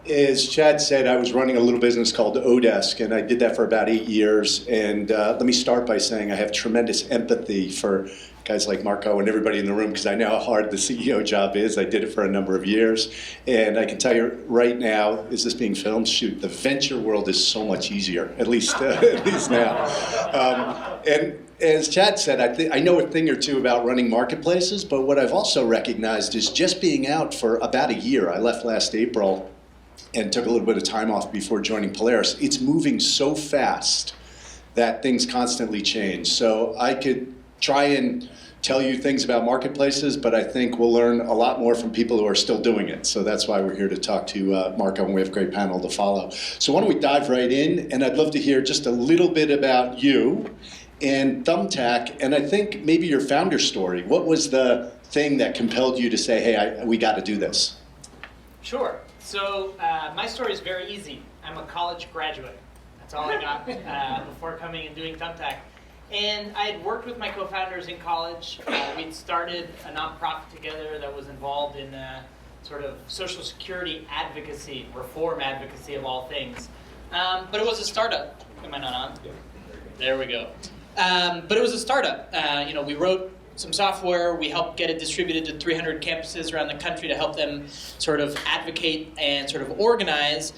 As Chad said, I was running a little business called Odesk, and I did that for about 8 years. And let me start by saying I have tremendous empathy for guys like Marco and everybody in the room, because I know how hard the CEO job is. I did it for a number of years. And I can tell you right now, is this being filmed? Shoot, the venture world is so much easier, at least now. And as Chad said, I know a thing or two about running marketplaces, but what I've also recognized is just being out for about a year. I left last April and took a little bit of time off before joining Polaris. It's moving so fast that things constantly change. So I could try and tell you things about marketplaces, but I think we'll learn a lot more from people who are still doing it. So that's why we're here to talk to Marco, and we have a great panel to follow. So why don't we dive right in, and I'd love to hear just a little bit about you and Thumbtack, and I think maybe your founder story. What was the thing that compelled you to say, hey, we got to do this? Sure. So my story is very easy. I'm a college graduate. That's all I got before coming and doing Thumbtack. And I had worked with my co-founders in college. We'd started a nonprofit together that was involved in sort of social security advocacy, reform advocacy of all things. But it was a startup. Am I not on? Yeah. There we go. But it was a startup. We wrote some software. We helped get it distributed to 300 campuses around the country to help them sort of advocate and sort of organize.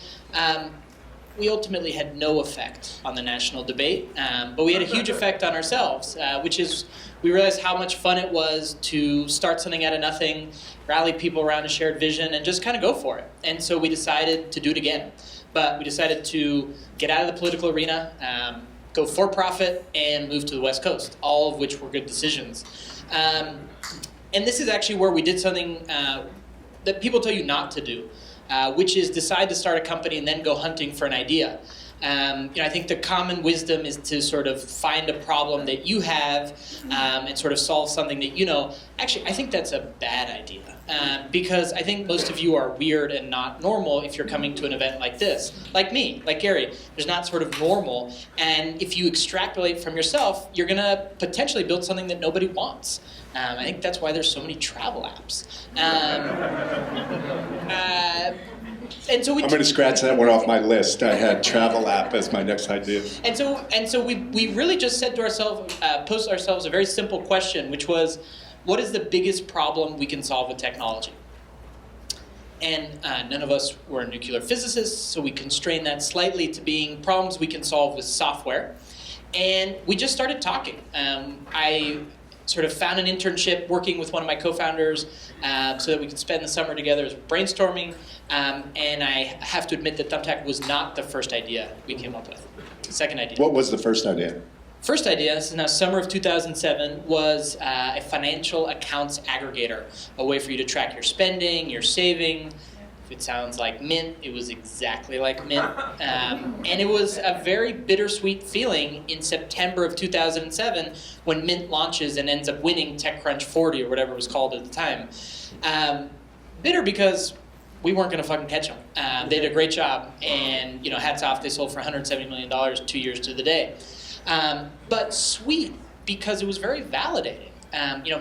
We ultimately had no effect on the national debate, but we had a huge effect on ourselves, which is we realized how much fun it was to start something out of nothing, rally people around a shared vision, and just kind of go for it. And so we decided to do it again. But we decided to get out of the political arena, go for profit, and move to the West Coast, all of which were good decisions. And this is actually where we did something that people tell you not to do, which is decide to start a company and then go hunting for an idea. I think the common wisdom is to sort of find a problem that you have and sort of solve something that you know. Actually, I think that's a bad idea because I think most of you are weird and not normal if you're coming to an event like this. Like me, like Gary, there's not sort of normal. And if you extrapolate from yourself, you're going to potentially build something that nobody wants. I think that's why there's so many travel apps. And so I'm going to scratch that one off my list. I had travel app as my next idea. And so we really just said to ourselves, posed ourselves a very simple question, which was, what is the biggest problem we can solve with technology? And none of us were nuclear physicists, so we constrained that slightly to being problems we can solve with software. And we just started talking. I sort of found an internship working with one of my co-founders so that we could spend the summer together brainstorming. And I have to admit that Thumbtack was not the first idea we came up with. Second idea. What was the first idea? First idea, this is now summer of 2007, was a financial accounts aggregator, a way for you to track your spending, your saving. If it sounds like Mint, it was exactly like Mint. And it was a very bittersweet feeling in September of 2007 when Mint launches and ends up winning TechCrunch 40 or whatever it was called at the time. Bitter because we weren't going to fucking catch them. They did a great job, and hats off, they sold for $170 million 2 years to the day. But sweet because it was very validating.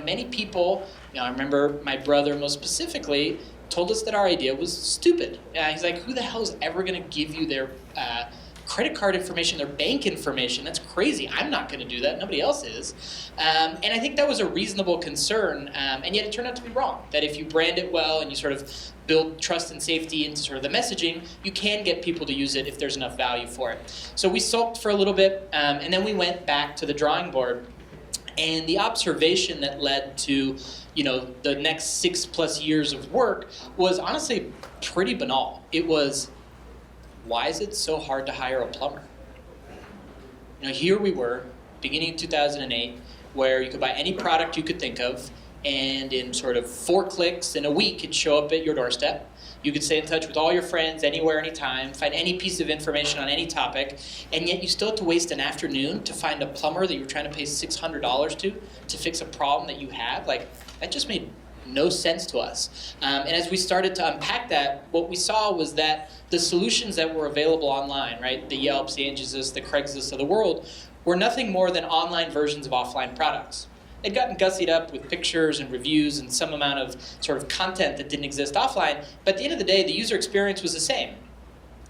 Many people, I remember my brother most specifically, told us that our idea was stupid. He's like, who the hell is ever going to give you their credit card information, their bank information? That's crazy. I'm not going to do that. Nobody else is. And I think that was a reasonable concern, and yet it turned out to be wrong, that if you brand it well and you sort of build trust and safety into sort of the messaging, you can get people to use it if there's enough value for it. So we sulked for a little bit, and then we went back to the drawing board. And the observation that led to, the next 6+ years of work was honestly pretty banal. It was, why is it so hard to hire a plumber? Here we were, beginning of 2008, where you could buy any product you could think of, and in sort of 4 clicks in a week, it'd show up at your doorstep. You could stay in touch with all your friends anywhere, anytime, find any piece of information on any topic, and yet you still have to waste an afternoon to find a plumber that you're trying to pay $600 to fix a problem that you have. Like, that just made no sense to us. And as we started to unpack that, what we saw was that the solutions that were available online, right, the Yelps, the Angie's, the Craigslist of the world, were nothing more than online versions of offline products. they'd gotten gussied up with pictures and reviews and some amount of sort of content that didn't exist offline. But at the end of the day, the user experience was the same.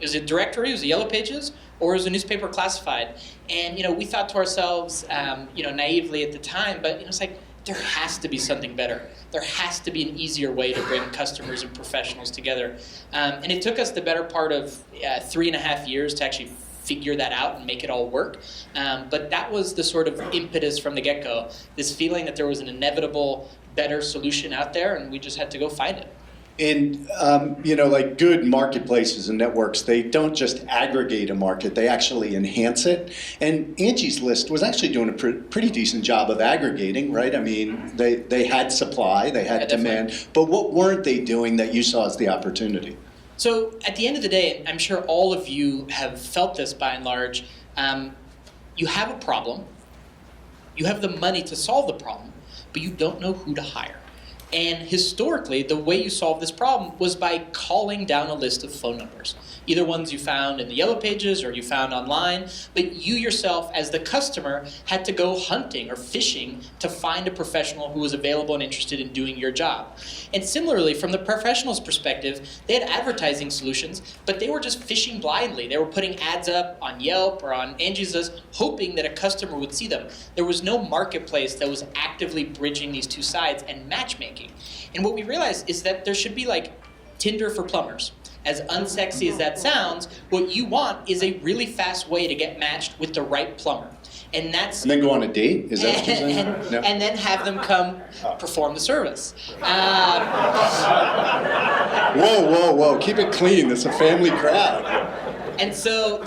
It was a directory, it was a yellow pages, or it was a newspaper classified. And we thought to ourselves, naively at the time, but it's like, there has to be something better. There has to be an easier way to bring customers and professionals together. And it took us the better part of 3.5 years to actually figure that out and make it all work. But that was the sort of impetus from the get-go, this feeling that there was an inevitable better solution out there, and we just had to go find it. And, like good marketplaces and networks, they don't just aggregate a market, they actually enhance it. And Angie's List was actually doing a pretty decent job of aggregating, right? I mean, they had supply, they had demand, but what weren't they doing that you saw as the opportunity? So at the end of the day, I'm sure all of you have felt this by and large, you have a problem, you have the money to solve the problem, but you don't know who to hire. And historically, the way you solved this problem was by calling down a list of phone numbers, either ones you found in the yellow pages or you found online, but you yourself as the customer had to go hunting or fishing to find a professional who was available and interested in doing your job. And similarly, from the professional's perspective, they had advertising solutions, but they were just fishing blindly. They were putting ads up on Yelp or on Angie's List, hoping that a customer would see them. There was no marketplace that was actively bridging these two sides and matchmaking. And what we realized is that there should be like Tinder for plumbers. As unsexy as that sounds, what you want is a really fast way to get matched with the right plumber. And then go on a date? Is that what you're saying? No. And then have them come perform the service. Whoa. Keep it clean. It's a family crowd. And so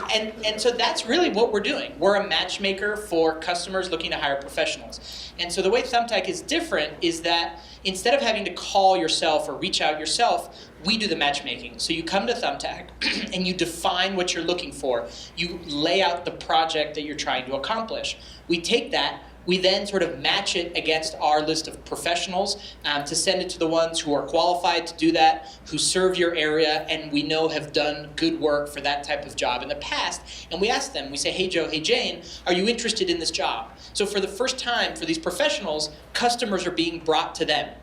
that's really what we're doing. We're a matchmaker for customers looking to hire professionals. And so the way Thumbtack is different is that instead of having to call yourself or reach out yourself, we do the matchmaking. So you come to Thumbtack and you define what you're looking for. You lay out the project that you're trying to accomplish. We take that, we then sort of match it against our list of professionals to send it to the ones who are qualified to do that, who serve your area, and we know have done good work for that type of job in the past. And we ask them, we say, hey Joe, hey Jane, are you interested in this job? So for the first time, for these professionals, customers are being brought to them.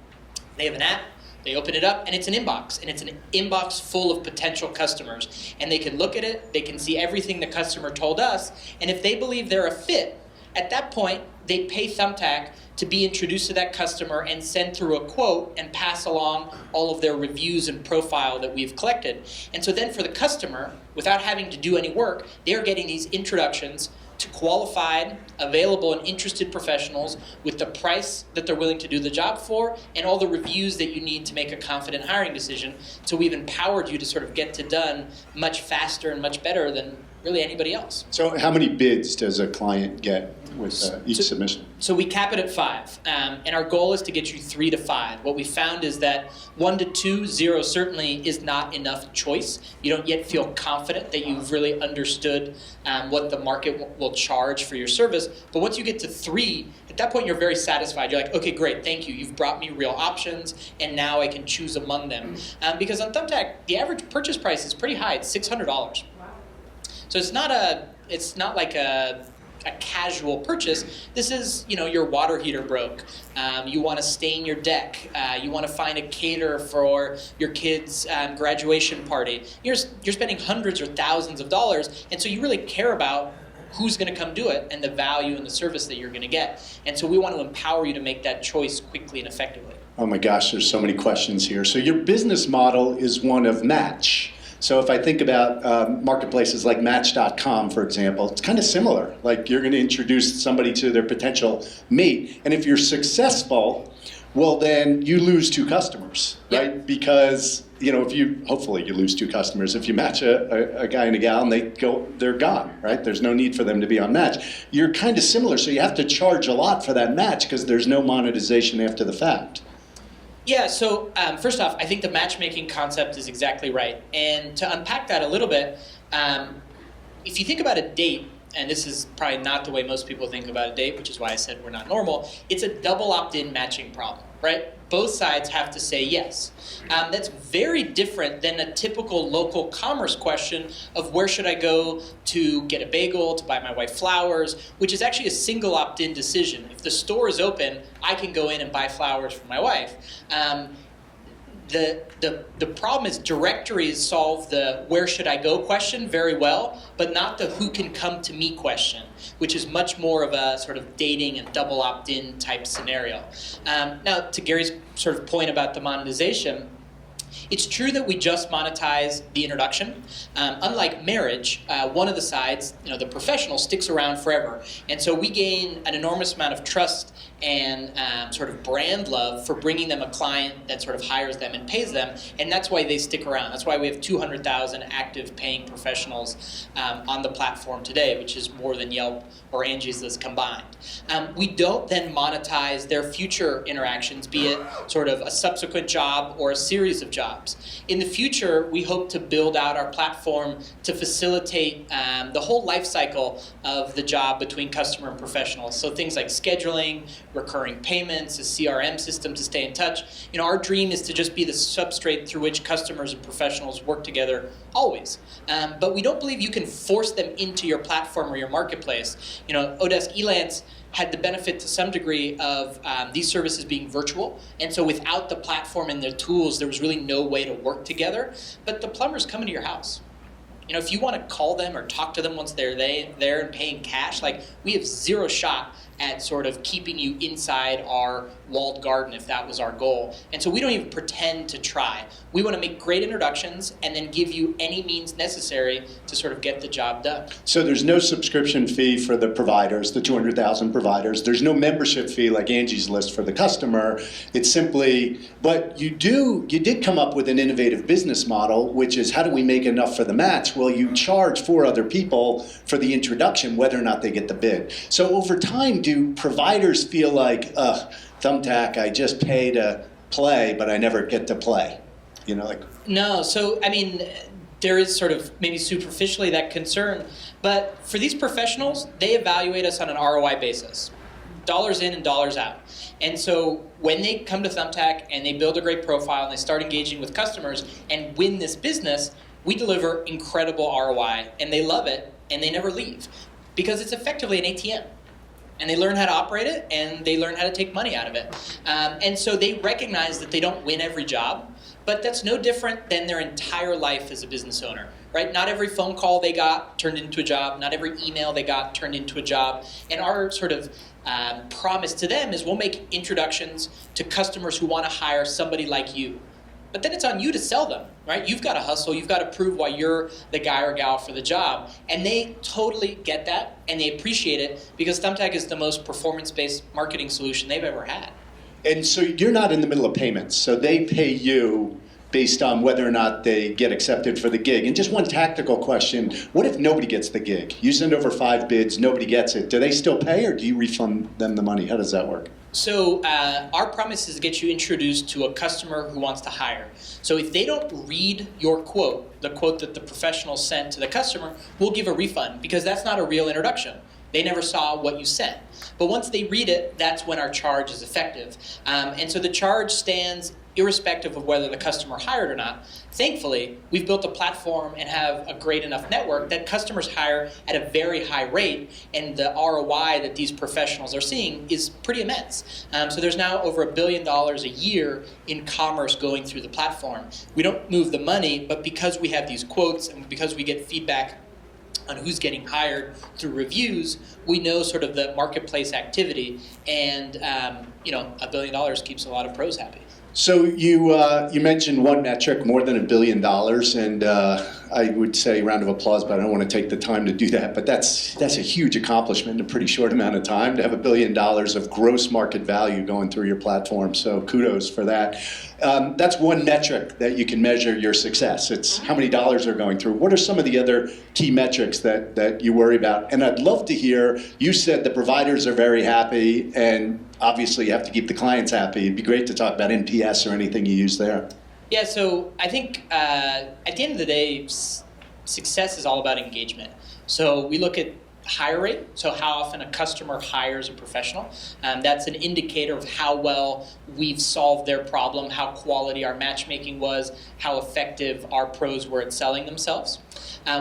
They have an app, they open it up, and it's an inbox. And it's an inbox full of potential customers. And they can look at it, they can see everything the customer told us, and if they believe they're a fit, at that point, they pay Thumbtack to be introduced to that customer and send through a quote and pass along all of their reviews and profile that we've collected. And so then for the customer, without having to do any work, they're getting these introductions to qualified, available, and interested professionals with the price that they're willing to do the job for and all the reviews that you need to make a confident hiring decision. So we've empowered you to sort of get to done much faster and much better than really anybody else. So how many bids does a client get with each submission? So we cap it at 5, and our goal is to get you 3 to 5. What we found is that 1 to 2, 0 certainly is not enough choice. You don't yet feel confident that you've really understood what the market will charge for your service. But once you get to 3, at that point you're very satisfied. You're like, okay, great, thank you. You've brought me real options, and now I can choose among them. Because on Thumbtack, the average purchase price is pretty high. It's $600. So it's not like a casual purchase. This is, your water heater broke. You want to stain your deck. You want to find a caterer for your kid's graduation party. You're spending hundreds or thousands of dollars, and so you really care about who's going to come do it and the value and the service that you're going to get. And so we want to empower you to make that choice quickly and effectively. Oh my gosh, there's so many questions here. So your business model is one of match. So if I think about marketplaces like Match.com, for example, it's kind of similar. Like you're going to introduce somebody to their potential mate, and if you're successful, well then you lose 2 customers, right? Yep. Because hopefully you lose 2 customers. If you match a guy and a gal and they're gone, right? There's no need for them to be on Match. You're kind of similar, so you have to charge a lot for that match because there's no monetization after the fact. Yeah, so first off, I think the matchmaking concept is exactly right. And to unpack that a little bit, if you think about a date, and this is probably not the way most people think about a date, which is why I said we're not normal, it's a double opt-in matching problem, right? Both sides have to say yes. That's very different than a typical local commerce question of where should I go to get a bagel, to buy my wife flowers, which is actually a single opt-in decision. If the store is open, I can go in and buy flowers for my wife. The problem is directories solve the where should I go question very well, but not the who can come to me question, which is much more of a sort of dating and double opt-in type scenario. Now, to Gary's sort of point about the monetization, it's true that we just monetize the introduction. Unlike marriage, one of the sides, the professional, sticks around forever. And so we gain an enormous amount of trust and sort of brand love for bringing them a client that sort of hires them and pays them. And that's why they stick around. That's why we have 200,000 active paying professionals on the platform today, which is more than Yelp or Angie's List combined. We don't then monetize their future interactions, be it sort of a subsequent job or a series of jobs. In the future, we hope to build out our platform to facilitate the whole life cycle of the job between customer and professional. So things like scheduling, recurring payments, a CRM system to stay in touch. Our dream is to just be the substrate through which customers and professionals work together always. But we don't believe you can force them into your platform or your marketplace. Odesk Elance had the benefit to some degree of these services being virtual. And so without the platform and their tools, there was really no way to work together. But the plumbers come into your house. If you want to call them or talk to them once they're there and paying cash, we have zero shot at sort of keeping you inside our walled garden if that was our goal. And so we don't even pretend to try. We want to make great introductions and then give you any means necessary to sort of get the job done. So there's no subscription fee for the providers, the 200,000 providers. There's no membership fee like Angie's List for the customer. It's simply, but you did come up with an innovative business model, which is how do we make enough for the match? Well, you charge 4 other people for the introduction, whether or not they get the bid. So over time, do providers feel like, Thumbtack, I just pay to play, but I never get to play? No, so there is sort of maybe superficially that concern, but for these professionals, they evaluate us on an ROI basis. Dollars in and dollars out. And so when they come to Thumbtack and they build a great profile and they start engaging with customers and win this business, we deliver incredible ROI and they love it and they never leave because it's effectively an ATM. And they learn how to operate it, and they learn how to take money out of it. And so they recognize that they don't win every job, but that's no different than their entire life as a business owner, right? Not every phone call they got turned into a job. Not every email they got turned into a job. And our sort of promise to them is we'll make introductions to customers who want to hire somebody like you. But then it's on you to sell them, right? You've got to hustle. You've got to prove why you're the guy or gal for the job. And they totally get that, and they appreciate it because Thumbtack is the most performance-based marketing solution they've ever had. And so you're not in the middle of payments. So they pay you based on whether or not they get accepted for the gig. And just one tactical question, what if nobody gets the gig? You send over 5 bids, nobody gets it. Do they still pay, or do you refund them the money? How does that work? So our promise is to get you introduced to a customer who wants to hire. So if they don't read your quote, the quote that the professional sent to the customer, we'll give a refund because that's not a real introduction. They never saw what you sent. But once they read it, that's when our charge is effective. And so the charge stands irrespective of whether the customer hired or not. Thankfully, we've built a platform and have a great enough network that customers hire at a very high rate, and the ROI that these professionals are seeing is pretty immense. So there's now over $1 billion a year in commerce going through the platform. We don't move the money, but because we have these quotes and because we get feedback on who's getting hired through reviews, we know sort of the marketplace activity, and $1 billion keeps a lot of pros happy. So you mentioned one metric, more than $1 billion, and I would say round of applause, but I don't want to take the time to do that. But that's a huge accomplishment in a pretty short amount of time to have $1 billion of gross market value going through your platform. So kudos for that. That's one metric that you can measure your success. It's how many dollars are going through. What are some of the other key metrics that you worry about? And I'd love to hear, you said the providers are very happy, and obviously you have to keep the clients happy. It'd be great to talk about NPS or anything you use there. Yeah, so I think at the end of the day, success is all about engagement. So we look at hire rate, so how often a customer hires a professional. That's an indicator of how well we've solved their problem, how quality our matchmaking was, how effective our pros were at selling themselves.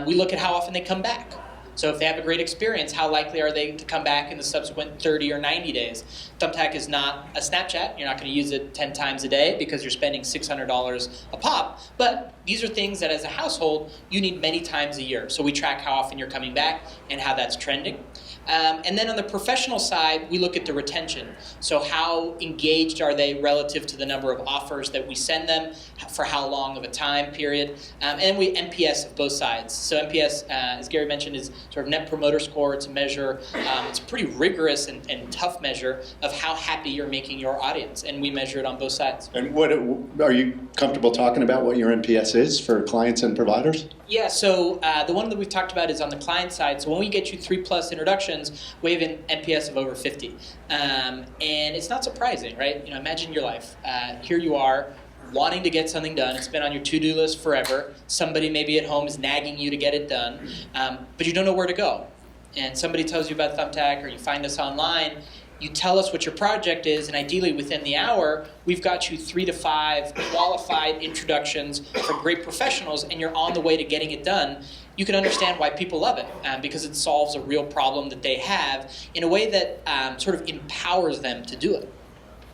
We look at how often they come back. So if they have a great experience, how likely are they to come back in the subsequent 30 or 90 days? Thumbtack is not a Snapchat. You're not going to use it 10 times a day because you're spending $600 a pop. But these are things that as a household, you need many times a year. So we track how often you're coming back and how that's trending. And then on the professional side, we look at the retention. So how engaged are they relative to the number of offers that we send them, for how long of a time period. And then we NPS of both sides. So NPS, as Gary mentioned, is sort of Net Promoter Score. It's a measure, it's a pretty rigorous and tough measure of how happy you're making your audience. And we measure it on both sides. And what are you comfortable talking about what your NPS is for clients and providers? Yeah, so the one that we've talked about is on the client side. So when we get you 3+ introductions, we have an NPS of over 50. And it's not surprising, right? Imagine your life. Here you are, wanting to get something done. It's been on your to-do list forever. Somebody maybe at home is nagging you to get it done, but you don't know where to go. And somebody tells you about Thumbtack, or you find us online. You tell us what your project is, and ideally within the hour, we've got you 3 to 5 qualified introductions from great professionals, and you're on the way to getting it done. You can understand why people love it, because it solves a real problem that they have in a way that sort of empowers them to do it.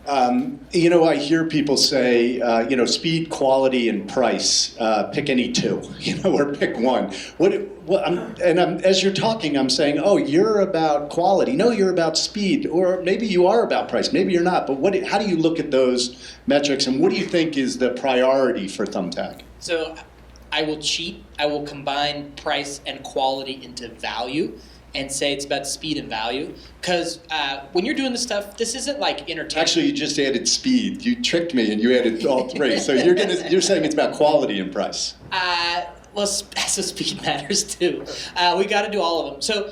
I hear people say, speed, quality, and price. Pick any two, or pick one. As you're talking, I'm saying, oh, you're about quality. No, you're about speed. Or maybe you are about price. Maybe you're not. But how do you look at those metrics, and what do you think is the priority for Thumbtack? So I will cheat. I will combine price and quality into value and say it's about speed and value. Because when you're doing this stuff, this isn't like entertainment. Actually, you just added speed. You tricked me and you added all three. So you're saying it's about quality and price. Well, so speed matters too. We got to do all of them. So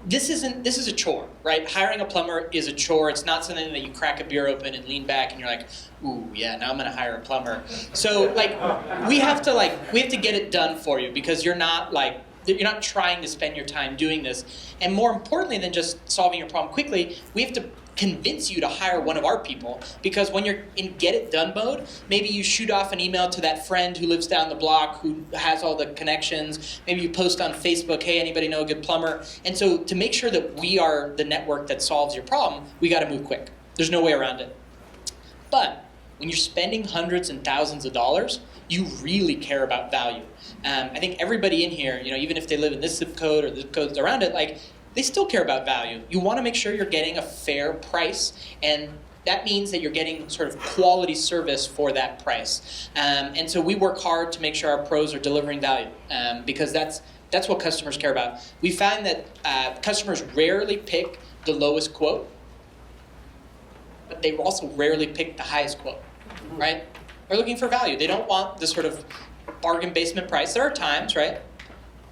this is a chore, right? Hiring a plumber is a chore. It's not something that you crack a beer open and lean back and you're like, ooh, yeah, now I'm going to hire a plumber. So we have to get it done for you, because you're not trying to spend your time doing this. And more importantly than just solving your problem quickly, we have to convince you to hire one of our people, because when you're in get it done mode, maybe you shoot off an email to that friend who lives down the block who has all the connections. Maybe you post on Facebook, hey, anybody know a good plumber? And so to make sure that we are the network that solves your problem, we got to move quick. There's no way around it. But when you're spending hundreds and thousands of dollars, you really care about value. I think everybody in here, even if they live in this zip code or the zip codes around it, they still care about value. You want to make sure you're getting a fair price, and that means that you're getting sort of quality service for that price. And so we work hard to make sure our pros are delivering value, because that's what customers care about. We find that customers rarely pick the lowest quote, but they also rarely pick the highest quote, right? They're looking for value. They don't want the sort of bargain basement price. There are times, right?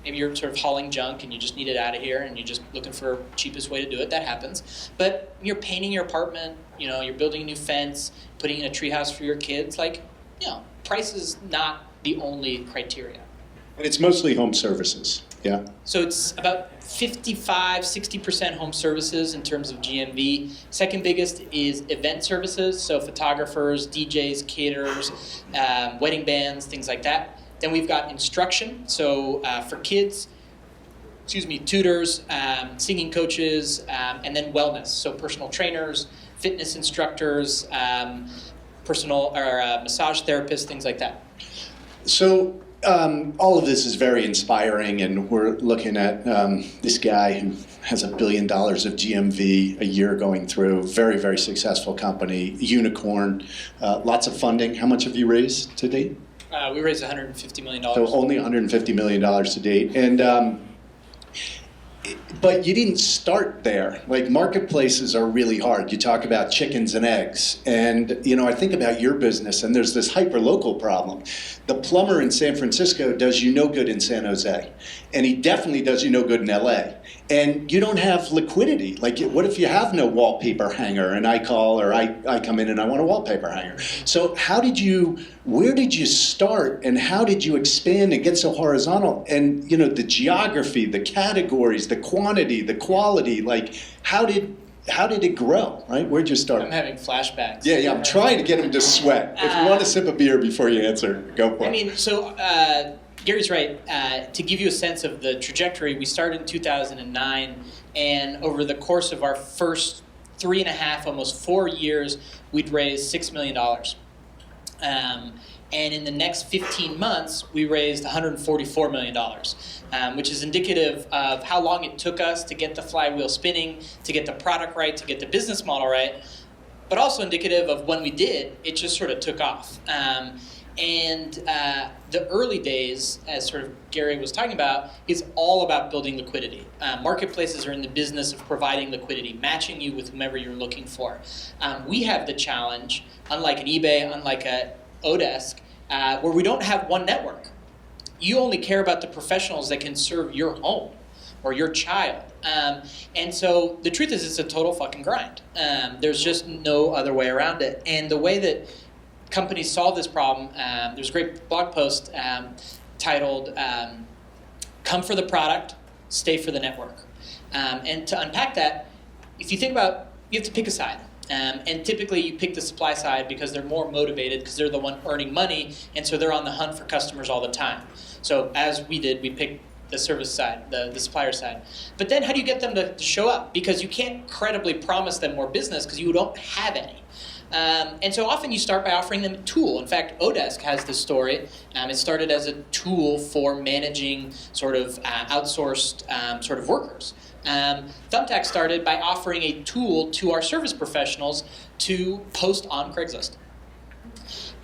Maybe you're sort of hauling junk and you just need it out of here and you're just looking for cheapest way to do it. That happens. But you're painting your apartment, you're building a new fence, putting in a treehouse for your kids. Price is not the only criteria. And it's mostly home services, yeah? So it's about 55-60% home services in terms of GMV. Second biggest is event services, so photographers, DJs, caterers, wedding bands, things like that. Then we've got instruction, so for kids, tutors, singing coaches, and then wellness, so personal trainers, fitness instructors, personal or massage therapists, things like that. So all of this is very inspiring, and we're looking at this guy who has $1 billion of GMV a year going through, very, very successful company, unicorn, lots of funding. How much have you raised to date? We raised $150 million. So only $150 million to date. And but you didn't start there. Marketplaces are really hard. You talk about chickens and eggs. And, I think about your business, and there's this hyper-local problem. The plumber in San Francisco does you no good in San Jose. And he definitely does you no good in LA. And you don't have liquidity. What if you have no wallpaper hanger and I call, or I come in and I want a wallpaper hanger? So how did you where did you start and how did you expand and get so horizontal? And the geography, the categories, the quantity, the quality, like how did it grow, right? Where'd you start? I'm having flashbacks. Yeah, I'm trying to get him to sweat. If you want a sip of beer before you answer, go for it. I mean, so Gary's right. To give you a sense of the trajectory, we started in 2009, and over the course of our first 3.5, almost 4 years, we'd raised $6 million. And in the next 15 months, we raised $144 million, which is indicative of how long it took us to get the flywheel spinning, to get the product right, to get the business model right, but also indicative of when we did, it just sort of took off. And the early days, as sort of Gary was talking about, is all about building liquidity. Marketplaces are in the business of providing liquidity, matching you with whomever you're looking for. We have the challenge, unlike an eBay, unlike a Odesk, where we don't have one network. You only care about the professionals that can serve your home or your child. And so the truth is it's a total fucking grind. There's just no other way around it. And the way that companies solve this problem, there's a great blog post titled Come for the Product, Stay for the Network. And to unpack that, if you think about, you have to pick a side. And typically you pick the supply side because they're more motivated because they're the one earning money, and so they're on the hunt for customers all the time. So as we did, we picked the service side, the supplier side. But then how do you get them to show up? Because you can't credibly promise them more business because you don't have any. And so often you start by offering them a tool. In fact, Odesk has this story. It started as a tool for managing sort of outsourced sort of workers. Thumbtack started by offering a tool to our service professionals to post on Craigslist.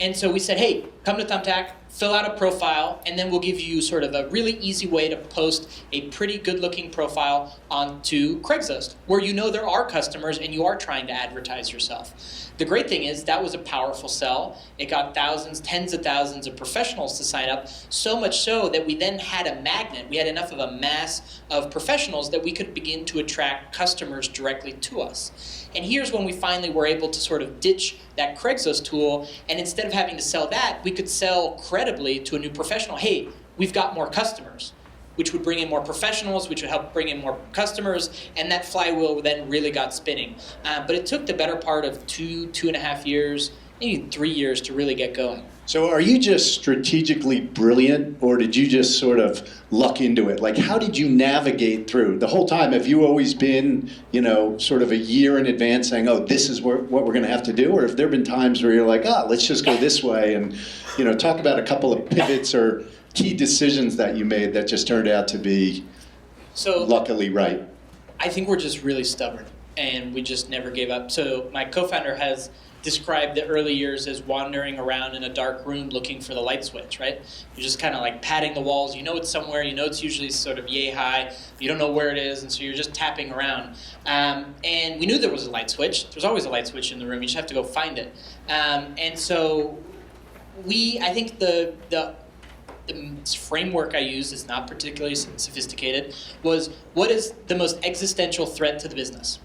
And so we said, hey, come to Thumbtack, fill out a profile, and then we'll give you sort of a really easy way to post a pretty good-looking profile onto Craigslist, where you know there are customers and you are trying to advertise yourself. The great thing is that was a powerful sell. It got thousands, tens of thousands of professionals to sign up, so much so that we then had a magnet. We had enough of a mass of professionals that we could begin to attract customers directly to us. And here's when we finally were able to sort of ditch that Craigslist tool, and instead of having to sell that, we could sell credibly to a new professional, hey, we've got more customers, which would bring in more professionals, which would help bring in more customers, and that flywheel then really got spinning. But it took the better part of 2.5 years, maybe 3 years to really get going. So are you just strategically brilliant, or did you just sort of luck into it? Like, how did you navigate through? The whole time, have you always been, sort of a year in advance saying, oh, this is what we're going to have to do? Or have there been times where you're like, let's just go this way? And, talk about a couple of pivots or key decisions that you made that just turned out to be luckily right. I think we're just really stubborn, and we just never gave up. So my co-founder has described the early years as wandering around in a dark room looking for the light switch, right? You're just kind of like patting the walls. You know it's somewhere. You know it's usually sort of yay high. You don't know where it is, and so you're just tapping around. And we knew there was a light switch. There's always a light switch in the room. You just have to go find it. And so I think the framework I used is not particularly sophisticated, was what is the most existential threat to the business?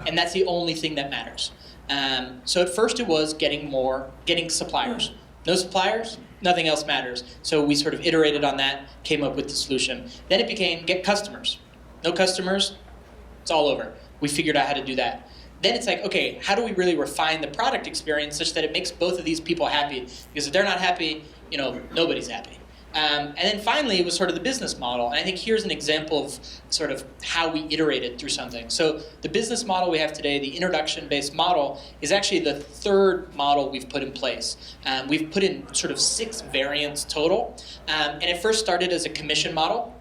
And that's the only thing that matters. So at first it was getting suppliers. No suppliers, nothing else matters. So we sort of iterated on that, came up with the solution. Then it became get customers. No customers, it's all over. We figured out how to do that. Then it's like, okay, how do we really refine the product experience such that it makes both of these people happy? Because if they're not happy, nobody's happy. And then finally, it was sort of the business model. And I think here's an example of sort of how we iterated through something. So the business model we have today, the introduction-based model, is actually the third model we've put in place. We've put in sort of 6 variants total. And it first started as a commission model,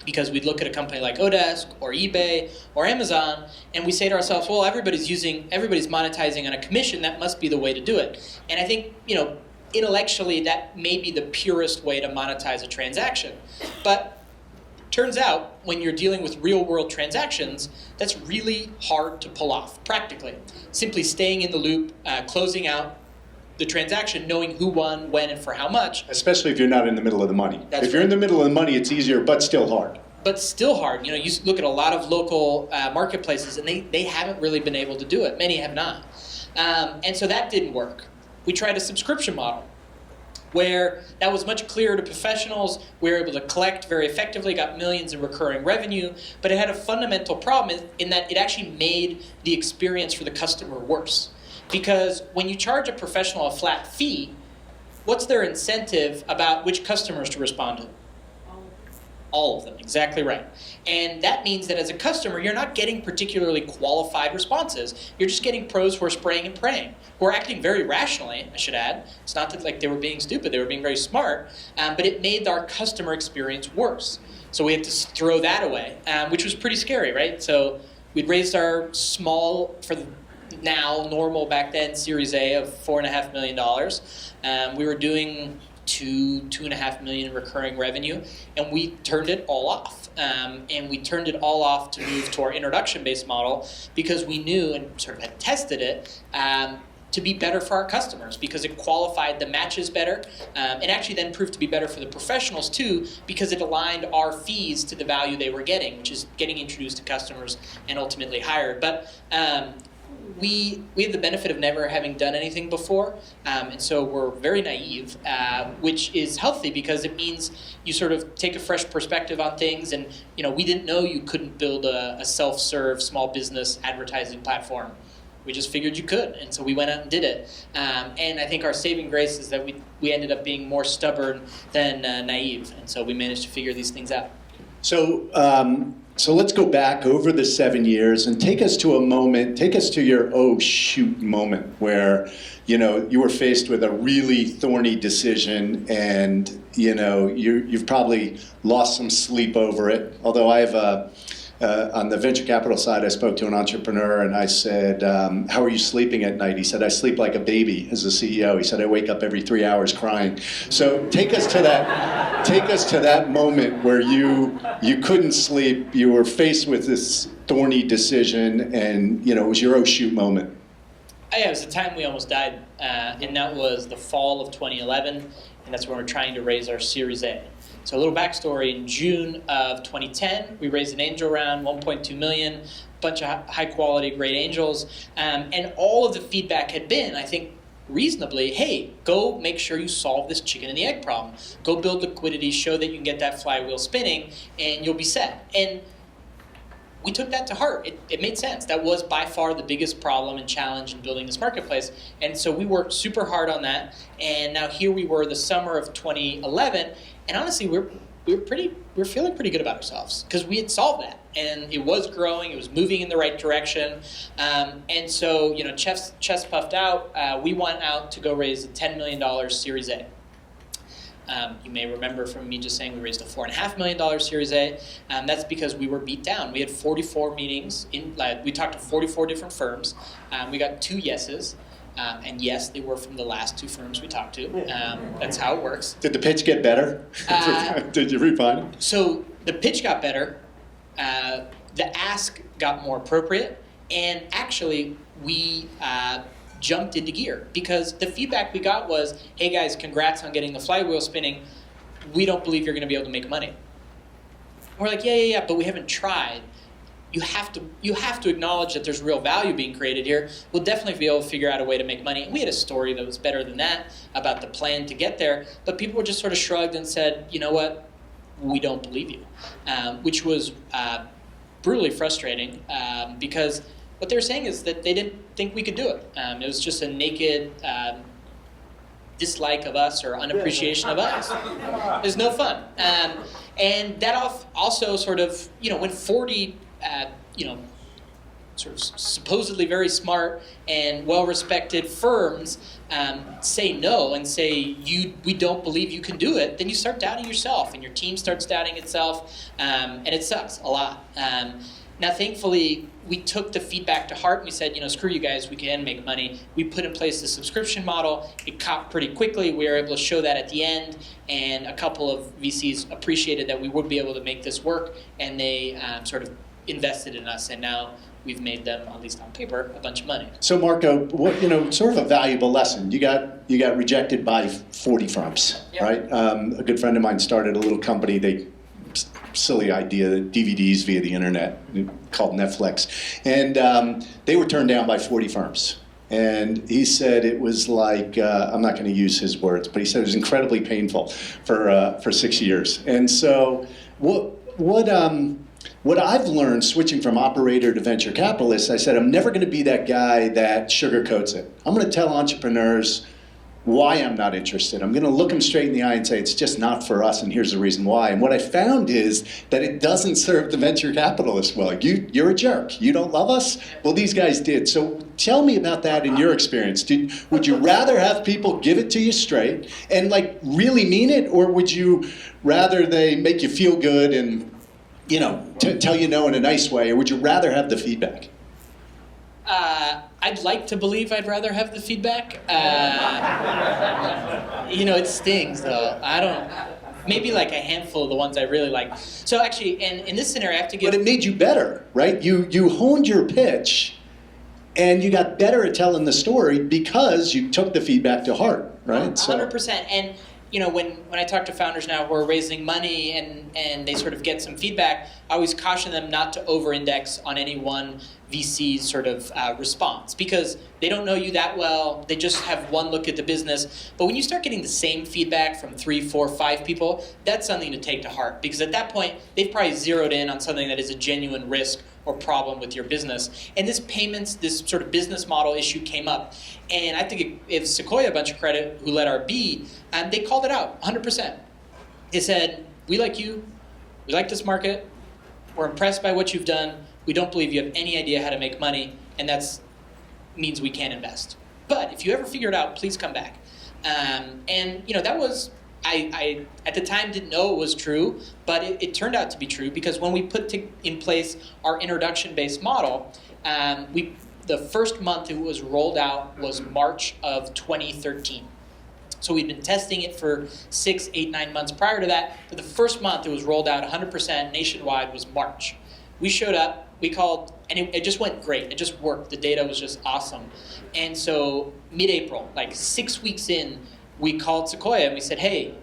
because we'd look at a company like Odesk or eBay or Amazon, and we say to ourselves, well, everybody's monetizing on a commission. That must be the way to do it. And I think, intellectually, that may be the purest way to monetize a transaction. But turns out, when you're dealing with real-world transactions, that's really hard to pull off, practically. Simply staying in the loop, closing out the transaction, knowing who won, when, and for how much. Especially if you're not in the middle of the money. If you're in the middle of the money, it's easier, but still hard. But still hard. You look at a lot of local marketplaces, and they haven't really been able to do it. Many have not. And so that didn't work. We tried a subscription model. where that was much clearer to professionals. We were able to collect very effectively, got millions in recurring revenue, but it had a fundamental problem in that it actually made the experience for the customer worse. Because when you charge a professional a flat fee, what's their incentive about which customers to respond to? All of them, exactly right. And that means that as a customer, you're not getting particularly qualified responses. You're just getting pros who are spraying and praying, who are acting very rationally, I should add. It's not that like they were being stupid, they were being very smart, but it made our customer experience worse. So we had to throw that away, which was pretty scary, right? So we'd raised our small, for the now normal back then, Series A of $4.5 million. We were doing $2.5 million in recurring revenue, and we turned it all off. And we turned it all off to move to our introduction-based model because we knew and sort of had tested it to be better for our customers because it qualified the matches better, and actually then proved to be better for the professionals too because it aligned our fees to the value they were getting, which is getting introduced to customers and ultimately hired. But we have the benefit of never having done anything before, and so we're very naive, which is healthy because it means you sort of take a fresh perspective on things. And we didn't know you couldn't build a self-serve small business advertising platform. We just figured you could, and so we went out and did it. And I think our saving grace is that we ended up being more stubborn than naive, and so we managed to figure these things out. So let's go back over the 7 years and take us to a moment, take us to your oh shoot moment where, you were faced with a really thorny decision and, you've probably lost some sleep over it. Although I have on the venture capital side, I spoke to an entrepreneur and I said, how are you sleeping at night? He said, I sleep like a baby as a CEO. He said, I wake up every 3 hours crying. So take us to that moment where you couldn't sleep, you were faced with this thorny decision, and it was your oh shoot moment. Yeah, it was the time we almost died, and that was the fall of 2011, and that's when we're trying to raise our Series A. So a little backstory, in June of 2010, we raised an angel round, 1.2 million, a bunch of high quality, great angels, and all of the feedback had been, I think, reasonably, hey, go make sure you solve this chicken and the egg problem. Go build liquidity, show that you can get that flywheel spinning, and you'll be set. And we took that to heart. It made sense. That was by far the biggest problem and challenge in building this marketplace. And so we worked super hard on that. And now here we were the summer of 2011. And honestly, we were feeling pretty good about ourselves because we had solved that. And it was growing. It was moving in the right direction. And so, chest puffed out, we went out to go raise a $10 million Series A. You may remember from me just saying we raised a $4.5 million Series A. That's because we were beat down. We had 44 meetings. We talked to 44 different firms. We got 2 yeses. And yes, they were from the last 2 firms we talked to. That's how it works. Did the pitch get better? Did you refine it? So the pitch got better. The ask got more appropriate. And actually, we jumped into gear because the feedback we got was, hey guys, congrats on getting the flywheel spinning. We don't believe you're going to be able to make money. And we're like, yeah, but we haven't tried. You have to acknowledge that there's real value being created here. We'll definitely be able to figure out a way to make money. And we had a story that was better than that about the plan to get there, but people were just sort of shrugged and said, you know what, we don't believe you, which was brutally frustrating because what they were saying is that they didn't think we could do it. It was just a naked dislike of us or unappreciation of us. It was no fun. And that also sort of, when 40, sort of supposedly very smart and well-respected firms say no and say, we don't believe you can do it, then you start doubting yourself and your team starts doubting itself, and it sucks a lot. Now, thankfully, we took the feedback to heart and we said, screw you guys, we can make money. We put in place the subscription model. It caught pretty quickly. We were able to show that at the end, and a couple of VCs appreciated that we would be able to make this work, and they sort of invested in us, and now we've made them, at least on paper, a bunch of money. So Marco, sort of a valuable lesson. You got rejected by 40 firms, yep. Right? A good friend of mine started a little company. Silly idea, DVDs via the internet called Netflix, and they were turned down by 40 firms. And he said it was like, I'm not going to use his words, but he said it was incredibly painful for 6 years. And so what I've learned switching from operator to venture capitalist, I said, I'm never going to be that guy that sugarcoats it. I'm going to tell entrepreneurs why I'm not interested. I'm going to look them straight in the eye and say, it's just not for us, and here's the reason why. And what I found is that it doesn't serve the venture capitalist well. You're a jerk. You don't love us? Well, these guys did. So tell me about that in your experience. Would you rather have people give it to you straight and like really mean it, or would you rather they make you feel good and tell you no in a nice way, or would you rather have the feedback? I'd like to believe I'd rather have the feedback. It stings though. I don't. Maybe like a handful of the ones I really like. So actually, in this scenario, I have to give. But it made you better, right? You honed your pitch, and you got better at telling the story because you took the feedback to heart, right? 100%. And when I talk to founders now who are raising money and they sort of get some feedback, I always caution them not to over-index on any one VC's sort of response, because they don't know you that well. They just have one look at the business. But when you start getting the same feedback from 3, 4, 5 people, that's something to take to heart, because at that point, they've probably zeroed in on something that is a genuine risk or problem with your business. And this sort of business model issue came up. And I think if Sequoia a bunch of credit, who led our B, they called it out 100%. They said, we like you, we like this market, we're impressed by what you've done, we don't believe you have any idea how to make money, and that means we can't invest. But if you ever figure it out, please come back. That was, I at the time didn't know it was true, but it turned out to be true, because when we put in place our introduction-based model, the first month it was rolled out was March of 2013. So we'd been testing it for 6, 8, 9 months prior to that, but the first month it was rolled out 100% nationwide was March. We showed up, we called, and it just went great. It just worked. The data was just awesome. And so mid-April, like 6 weeks in, we called Sequoia and we said, hey,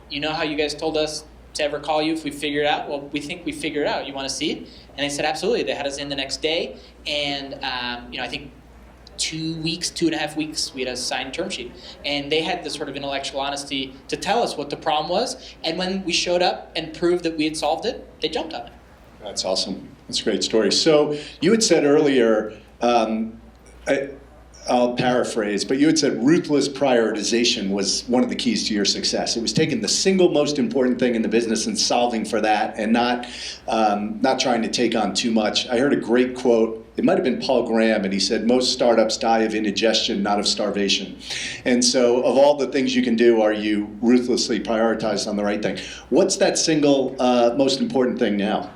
you know how you guys told us to ever call you if we figure it out? Well, we think we figured it out. You want to see it? And they said, absolutely. They had us in the next day. And, I think 2.5 weeks, we had a signed term sheet. And they had the sort of intellectual honesty to tell us what the problem was. And when we showed up and proved that we had solved it, they jumped on it. That's awesome. That's a great story. So you had said earlier, I'll paraphrase, but you had said ruthless prioritization was one of the keys to your success. It was taking the single most important thing in the business and solving for that, and not trying to take on too much. I heard a great quote. It might have been Paul Graham, and he said, most startups die of indigestion, not of starvation. And so of all the things you can do, are you ruthlessly prioritized on the right thing? What's that single most important thing now?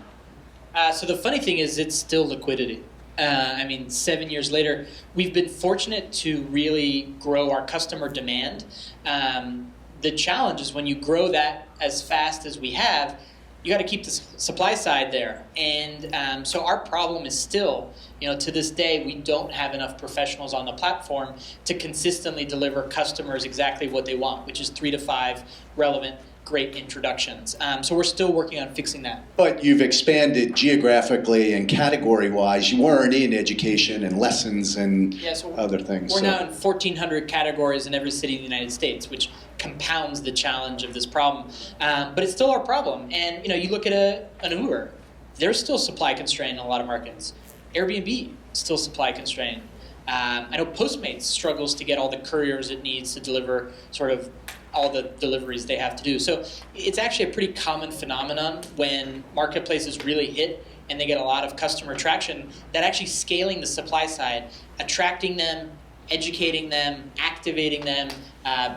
So the funny thing is, it's still liquidity. 7 years later, we've been fortunate to really grow our customer demand. The challenge is when you grow that as fast as we have, you got to keep the supply side there. And so our problem is still, to this day, we don't have enough professionals on the platform to consistently deliver customers exactly what they want, which is 3 to 5 relevant, great introductions. So we're still working on fixing that. But you've expanded geographically and category-wise. You weren't in education and lessons and other things. We're now in 1,400 categories in every city in the United States, which compounds the challenge of this problem. But it's still our problem. And you look at an Uber, they're still supply constrained in a lot of markets. Airbnb, still supply constrained. I know Postmates struggles to get all the couriers it needs to deliver sort of all the deliveries they have to do. So it's actually a pretty common phenomenon when marketplaces really hit and they get a lot of customer traction, that actually scaling the supply side, attracting them, educating them, activating them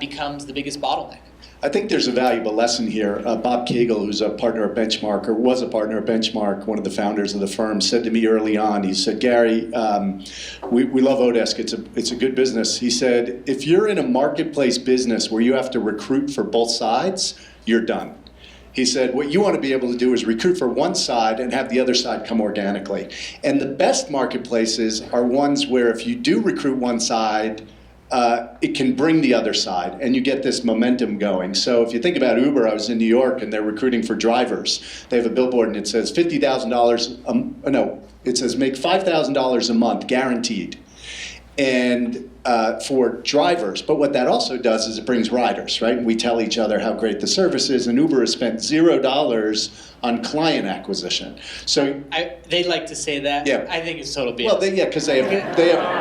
becomes the biggest bottleneck. I think there's a valuable lesson here. Bob Cagle, who's a partner at Benchmark, or was a partner at Benchmark, one of the founders of the firm, said to me early on, he said, Gary, we love Odesk, it's a good business. He said, if you're in a marketplace business where you have to recruit for both sides, you're done. He said, what you want to be able to do is recruit for one side and have the other side come organically. And the best marketplaces are ones where if you do recruit one side, it can bring the other side, and you get this momentum going. So if you think about Uber, I was in New York, and they're recruiting for drivers. They have a billboard, and it says $50,000, it says make $5,000 a month, guaranteed. and for drivers. But what that also does is it brings riders, right? We tell each other how great the service is, and Uber has spent $0 on client acquisition. So they like to say that. Yeah. I think it's total BS. well, because they have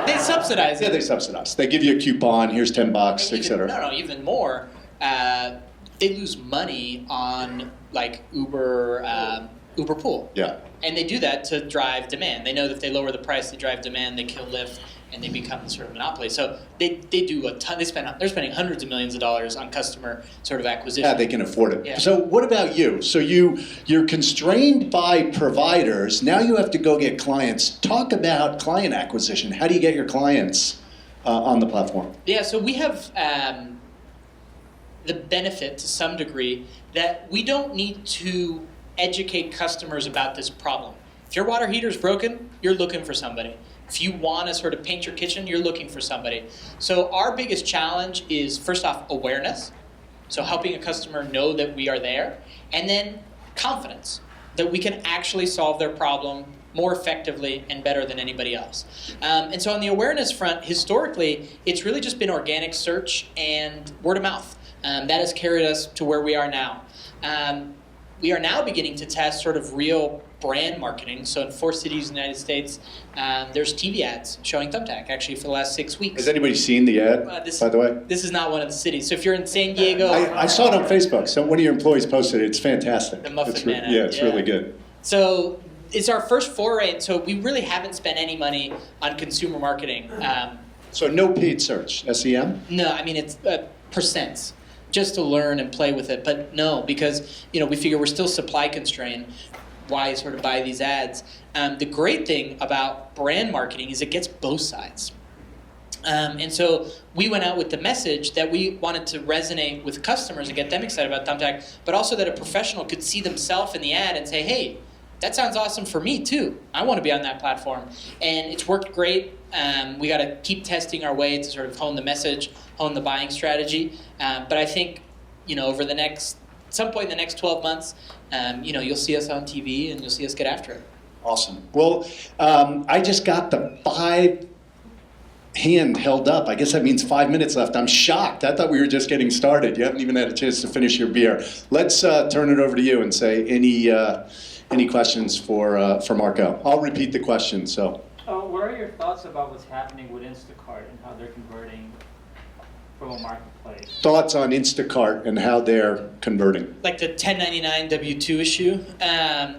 They subsidize it. yeah, they subsidize. They give you a coupon. Here's $10, etc. No, even more. They lose money on like Uber Pool. Yeah. And they do that to drive demand. They know that if they lower the price, they drive demand, they kill Lyft, and they become sort of monopoly. So they do a ton. They're spending hundreds of millions of dollars on customer sort of acquisition. Yeah, they can afford it. Yeah. So what about you? So you're constrained by providers. Now you have to go get clients. Talk about client acquisition. How do you get your clients on the platform? Yeah, so we have the benefit to some degree that we don't need to educate customers about this problem. If your water heater is broken, you're looking for somebody. If you want to sort of paint your kitchen, you're looking for somebody. So our biggest challenge is, first off, awareness. So helping a customer know that we are there. And then confidence, that we can actually solve their problem more effectively and better than anybody else. And so on the awareness front, historically, it's really just been organic search and word of mouth. That has carried us to where we are now. We are now beginning to test sort of real brand marketing. So in 4 cities in the United States, there's TV ads showing Thumbtack actually for the last 6 weeks. Has anybody seen the ad, by the way? This is not one of the cities. So if you're in San Diego... I saw it on Facebook. So one of your employees posted it. It's fantastic. The Muffin Man ad. Yeah, it's really good. So it's our first foray. So we really haven't spent any money on consumer marketing. So no paid search, SEM? No, I mean, it's percents. Just to learn and play with it, but no, because we figure we're still supply constrained. Why sort of buy these ads? The great thing about brand marketing is it gets both sides. And so we went out with the message that we wanted to resonate with customers and get them excited about Thumbtack, but also that a professional could see themselves in the ad and say, hey, that sounds awesome for me too. I want to be on that platform. And it's worked great. We got to keep testing our way to sort of hone the message, hone the buying strategy. But I think, over some point in the next 12 months, you'll see us on TV and you'll see us get after it. Awesome. Well, I just got the 5 hand held up. I guess that means 5 minutes left. I'm shocked. I thought we were just getting started. You haven't even had a chance to finish your beer. Let's turn it over to you and say any questions for Marco. I'll repeat the question. So. What are your thoughts about what's happening with Instacart and how they're converting from a marketplace? Thoughts on Instacart and how they're converting? Like the 1099 W-2 issue.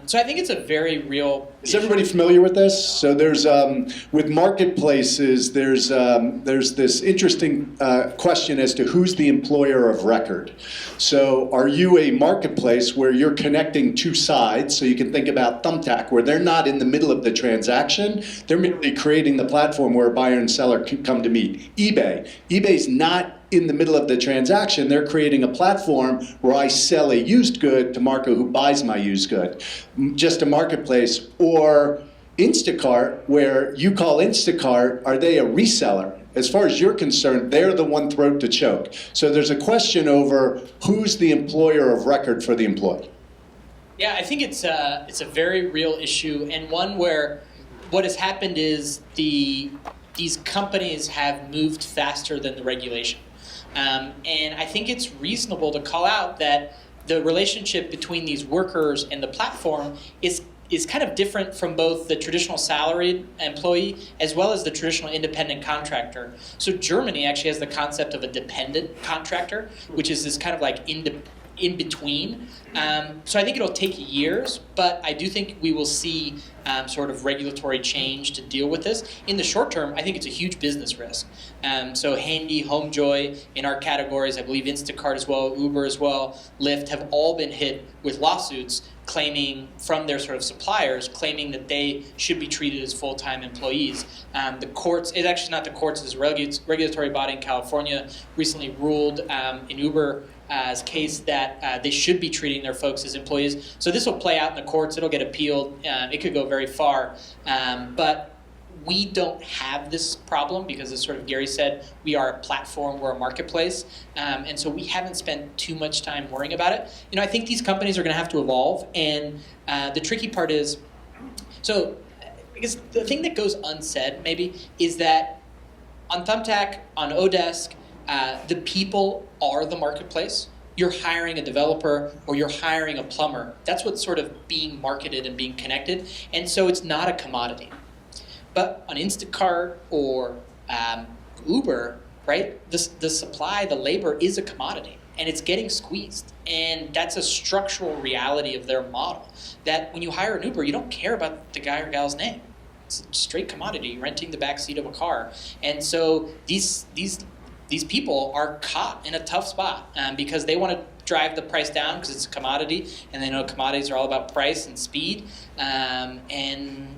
So I think it's a very real Is issue. everybody familiar with this? So there's with marketplaces, there's this interesting question as to who's the employer of record. So are you a marketplace where you're connecting 2 sides? So you can think about Thumbtack, where they're not in the middle of the transaction. They're merely creating the platform where a buyer and seller can come to meet. eBay's not in the middle of the transaction. They're creating a platform where I sell a used good to Marco, who buys my used good. Just a marketplace. Or Instacart, where you call Instacart, are they a reseller? As far as you're concerned, they're the one throat to choke. So there's a question over who's the employer of record for the employee. Yeah, I think it's a very real issue, and one where what has happened is these companies have moved faster than the regulation. And I think it's reasonable to call out that the relationship between these workers and the platform is kind of different from both the traditional salaried employee as well as the traditional independent contractor. So Germany actually has the concept of a dependent contractor, which is this kind of like in between. So I think it'll take years, but I do think we will see sort of regulatory change to deal with this. In the short term, I think it's a huge business risk. So Handy, HomeJoy in our categories, I believe Instacart as well, Uber as well, Lyft have all been hit with lawsuits claiming from their sort of suppliers, claiming that they should be treated as full-time employees. The courts, it's actually not the courts, it's a regulatory body in California recently ruled in Uber case that they should be treating their folks as employees. So this will play out in the courts. It'll get appealed. It could go very far. But we don't have this problem because, as sort of Gary said, we are a platform, we're a marketplace. And so we haven't spent too much time worrying about it. I think these companies are going to have to evolve. And the tricky part is, so I guess the thing that goes unsaid maybe is that on Thumbtack, on Odesk, the people are the marketplace. You're hiring a developer or you're hiring a plumber. That's what's sort of being marketed and being connected. And so it's not a commodity. But on Instacart or Uber, right, the supply, the labor is a commodity. And it's getting squeezed. And that's a structural reality of their model. That when you hire an Uber, you don't care about the guy or gal's name. It's a straight commodity, renting the back seat of a car. And so these people are caught in a tough spot because they want to drive the price down because it's a commodity, and they know commodities are all about price and speed, and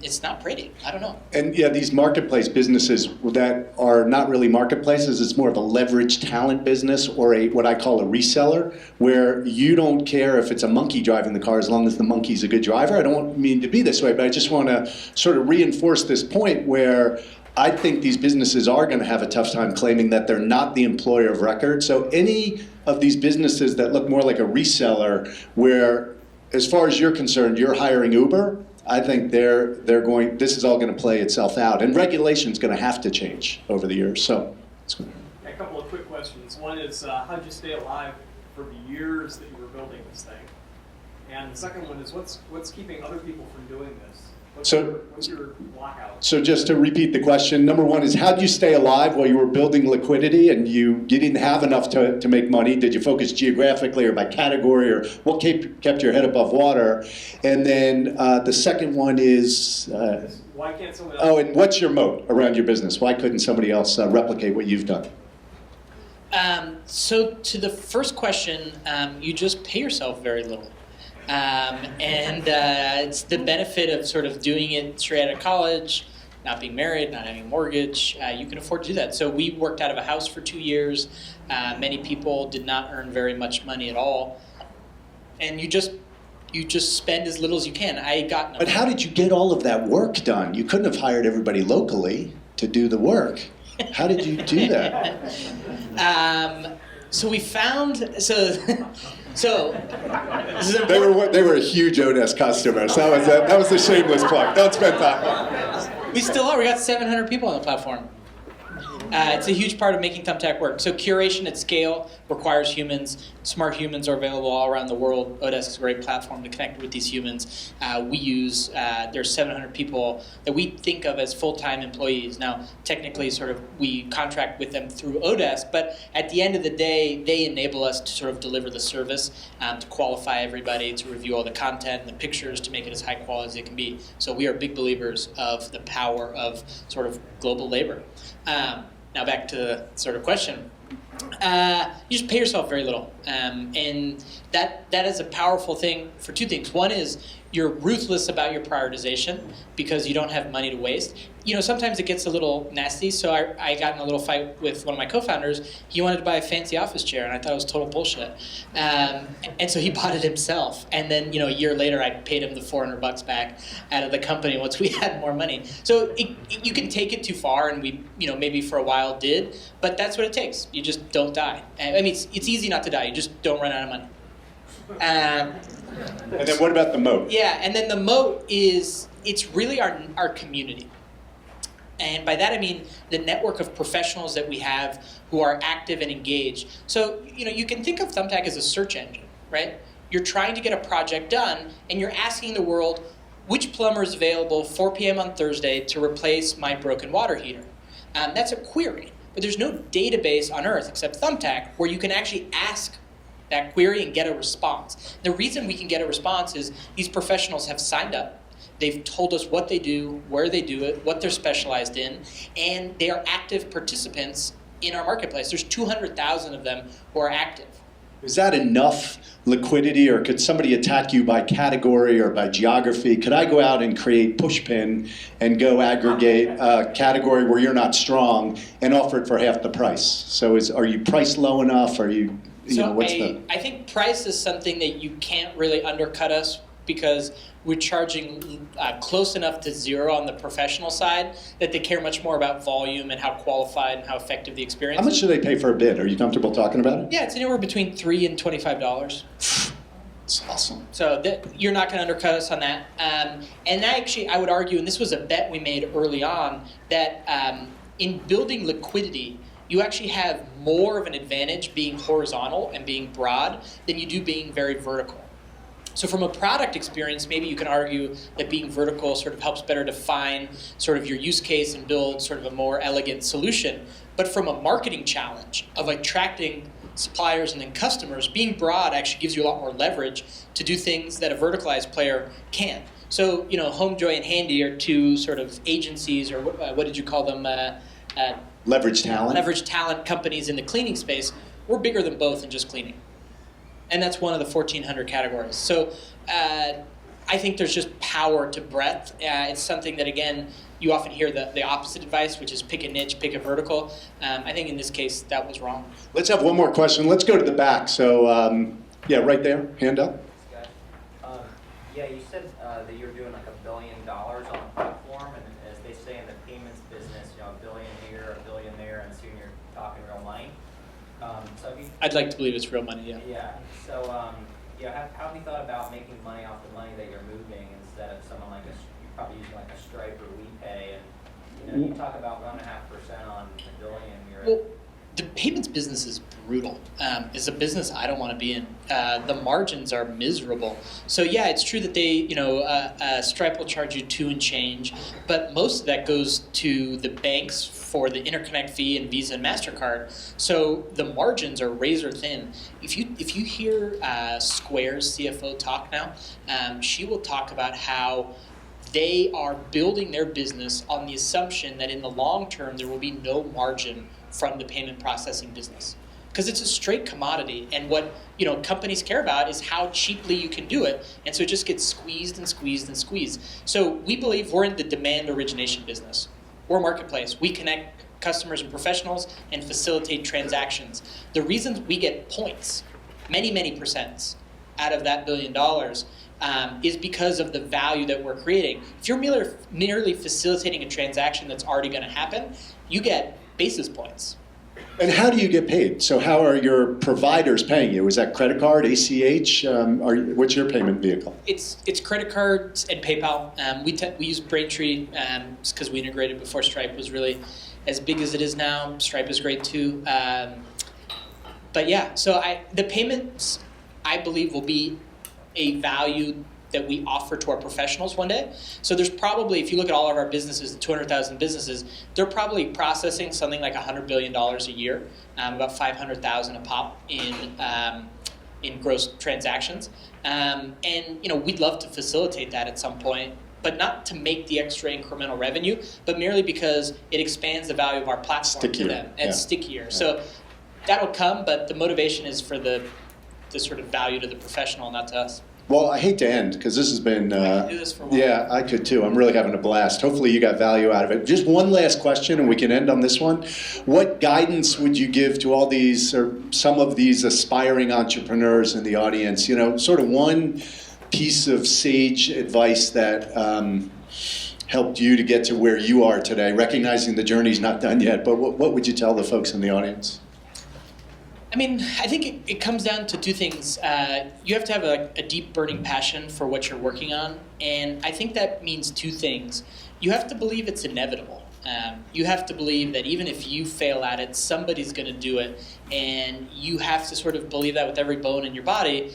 it's not pretty. I don't know. And yeah, these marketplace businesses that are not really marketplaces, it's more of a leveraged talent business or what I call a reseller, where you don't care if it's a monkey driving the car as long as the monkey's a good driver. I don't mean to be this way, but I just want to sort of reinforce this point where I think these businesses are going to have a tough time claiming that they're not the employer of record. So any of these businesses that look more like a reseller, where, as far as you're concerned, you're hiring Uber, I think this is all going to play itself out. And regulation's going to have to change over the years. So, a couple of quick questions. One is, how did you stay alive for the years that you were building this thing? And the second one is, what's keeping other people from doing this? What's your blackout? So just to repeat the question, number one is, how did you stay alive while you were building liquidity and you didn't have enough to make money? Did you focus geographically or by category, or what kept your head above water? And then the second one is, why can't someone else? Oh, and what's your moat around your business? Why couldn't somebody else replicate what you've done? So to the first question, you just pay yourself very little. It's the benefit of sort of doing it straight out of college, not being married, not having a mortgage. You can afford to do that. So we worked out of a house for 2 years. Many people did not earn very much money at all. And you just spend as little as you can. But how did you get all of that work done? You couldn't have hired everybody locally to do the work. How did you do that? So we found So they were a huge Odesk customer. So that was a shameless plug. Don't spend time. We still are. We got 700 people on the platform. It's a huge part of making Thumbtack work. So curation at scale requires humans. Smart humans are available all around the world. Odesk is a great platform to connect with these humans. We use, there's 700 people that we think of as full-time employees. Now, technically, we contract with them through Odesk, but at the end of the day, they enable us to sort of deliver the service, to qualify everybody, to review all the content and the pictures, to make it as high quality as it can be. So we are big believers of the power of sort of global labor. Now back to the sort of question. You just pay yourself very little. And that is a powerful thing for two things. One is you're ruthless about your prioritization because you don't have money to waste. Sometimes it gets a little nasty. So I got in a little fight with one of my co-founders. He wanted to buy a fancy office chair, and I thought it was total bullshit. And so he bought it himself. And then, a year later, I paid him the $400 back out of the company once we had more money. So you can take it too far, and we, maybe for a while did. But that's what it takes. You just don't die. I mean, it's easy not to die. You just don't run out of money. And then what about the moat? Yeah, and then the moat it's really our community. And by that I mean the network of professionals that we have who are active and engaged. So, you can think of Thumbtack as a search engine, right? You're trying to get a project done, and you're asking the world, which plumber is available 4 p.m. on Thursday to replace my broken water heater? That's a query. But there's no database on Earth except Thumbtack where you can actually ask that query and get a response. The reason we can get a response is these professionals have signed up. They've told us what they do, where they do it, what they're specialized in, and they are active participants in our marketplace. There's 200,000 of them who are active. Is that enough liquidity, or could somebody attack you by category or by geography? Could I go out and create Pushpin and go aggregate a category where you're not strong and offer it for half the price? So are you priced low enough? Are you, I think price is something that you can't really undercut us because we're charging close enough to zero on the professional side that they care much more about volume and how qualified and how effective the experience is. How much do they pay for a bid? Are you comfortable talking about it? Yeah, it's anywhere between $3 and $25. It's awesome. So you're not going to undercut us on that. And actually, I would argue, and this was a bet we made early on, that in building liquidity, you actually have more of an advantage being horizontal and being broad than you do being very vertical. So from a product experience, maybe you can argue that being vertical sort of helps better define sort of your use case and build sort of a more elegant solution. But from a marketing challenge of attracting suppliers and then customers, being broad actually gives you a lot more leverage to do things that a verticalized player can't. So, Homejoy and Handy are two sort of agencies, or what did you call them? Leverage talent. Leverage talent companies in the cleaning space. We're bigger than both in just cleaning. And that's one of the 1,400 categories. So I think there's just power to breadth. It's something that, again, you often hear the opposite advice, which is pick a niche, pick a vertical. I think in this case, that was wrong. Let's have one more question. Let's go to the back. So, right there, hand up. Yeah, you said that you're doing like $1 billion on the platform, and as they say in the payments business, $1 billion here, $1 billion there, and soon you're talking real money. I'd like to believe it's real money, yeah. Yeah. So, how have you thought about making money off the money that you're moving instead of someone like you're probably using like a Stripe or WePay, and you talk about 1.5% on $1 billion. Well, the payments business is brutal. It's a business I don't want to be in. The margins are miserable. So yeah, it's true that they, Stripe will charge you 2 and change, but most of that goes to the banks for the interconnect fee and Visa and MasterCard. So the margins are razor thin. If you hear Square's CFO talk now, she will talk about how they are building their business on the assumption that in the long term there will be no margin from the payment processing business, because it's a straight commodity, and what companies care about is how cheaply you can do it, and so it just gets squeezed and squeezed and squeezed. So we believe we're in the demand origination business. We're a marketplace. We connect customers and professionals and facilitate transactions. The reasons we get points, many percents out of that $1 billion is because of the value that we're creating. If you're merely facilitating a transaction that's already going to happen, you get basis points. And how do you get paid? So how are your providers paying you? Is that credit card, ACH? What's your payment vehicle? It's credit cards and PayPal. We use Braintree because we integrated before Stripe was really as big as it is now. Stripe is great too. But yeah, so the payments, I believe, will be a value that we offer to our professionals one day. So there's probably, if you look at all of our businesses, the 200,000 businesses, they're probably processing something like $100 billion a year, about 500,000 a pop in gross transactions. And we'd love to facilitate that at some point, but not to make the extra incremental revenue, but merely because it expands the value of our platform to them and stickier. Yeah. So that'll come, but the motivation is for the sort of value to the professional, not to us. Well, I hate to end because this has been. I could do this for a while. Yeah, I could too. I'm really having a blast. Hopefully, you got value out of it. Just one last question, and we can end on this one. What guidance would you give to all these, or some of these aspiring entrepreneurs in the audience? Sort of one piece of sage advice that helped you to get to where you are today, recognizing the journey's not done yet. But what would you tell the folks in the audience? I mean, I think it comes down to 2 things. You have to have a deep burning passion for what you're working on, and I think that means 2 things. You have to believe it's inevitable. You have to believe that even if you fail at it, somebody's going to do it, and you have to sort of believe that with every bone in your body,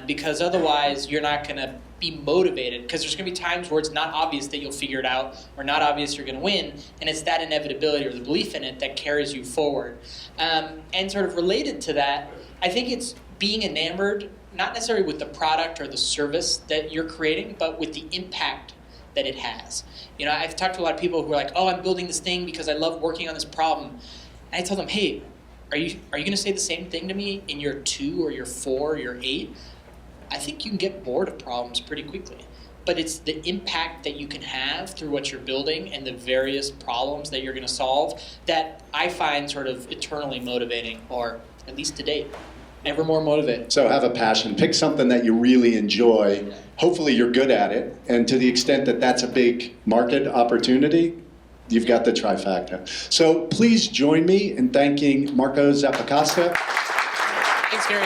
because otherwise you're not going to be motivated, because there's going to be times where it's not obvious that you'll figure it out, or not obvious you're going to win, and it's that inevitability or the belief in it that carries you forward. And sort of related to that, I think it's being enamored, not necessarily with the product or the service that you're creating, but with the impact that it has. I've talked to a lot of people who are like, oh, I'm building this thing because I love working on this problem. And I tell them, hey, are you going to say the same thing to me in year 2 or year 4 or year 8? I think you can get bored of problems pretty quickly. But it's the impact that you can have through what you're building and the various problems that you're going to solve that I find sort of eternally motivating, or at least to date, ever more motivated. So have a passion. Pick something that you really enjoy. Hopefully you're good at it. And to the extent that that's a big market opportunity, you've got the trifecta. So please join me in thanking Marco Zappacosta. Thanks, Gary.